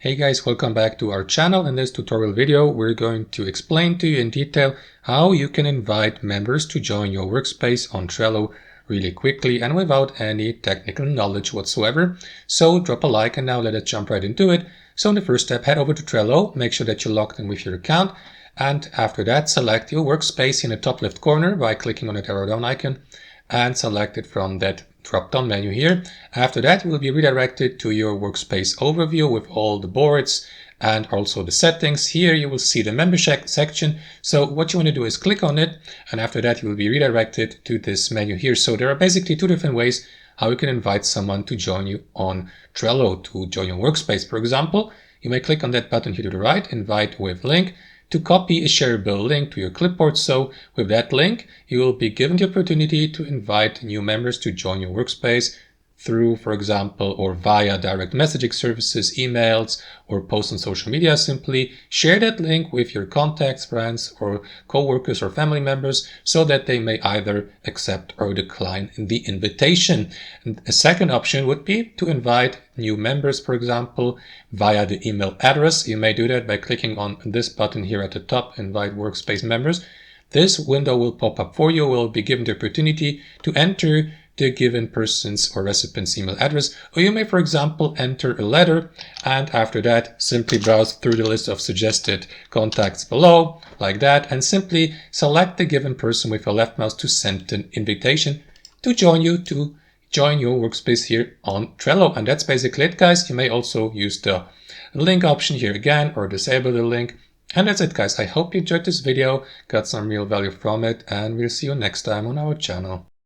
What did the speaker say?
Hey guys, welcome back to our channel. In this tutorial video, we're going to explain to you in detail how you can invite members to join your workspace on Trello really quickly and without any technical knowledge whatsoever. So drop a like and now let us jump right into it. So in the first step, head over to Trello, make sure that you're logged in with your account. And after that, select your workspace in the top left corner by clicking on the arrow down icon and select it from that drop-down menu here. After that, you will be redirected to your workspace overview with all the boards and also the settings. Here you will see the membership section. So what you want to do is click on it, and after that you will be redirected to this menu here. So there are basically two different ways how you can invite someone to join you on Trello, to join your workspace. For example, you may click on that button here to the right, invite with link, to copy a shareable link to your clipboard. So with that link, you will be given the opportunity to invite new members to join your workspace through, for example, or via direct messaging services, emails, or posts on social media. Simply share that link with your contacts, friends, or co-workers or family members so that they may either accept or decline the invitation. And a second option would be to invite new members, for example, via the email address. You may do that by clicking on this button here at the top, invite workspace members. This window will pop up for you. You will be given the opportunity to enter the given person's or recipient's email address, or you may, for example, enter a letter, and after that simply browse through the list of suggested contacts below like that, and simply select the given person with a left mouse to send an invitation to join you to join your workspace here on Trello. And that's basically it, guys. You may also use the link option here again or disable the link. And that's it, guys. I hope you enjoyed this video, got some real value from it, and we'll see you next time on our channel.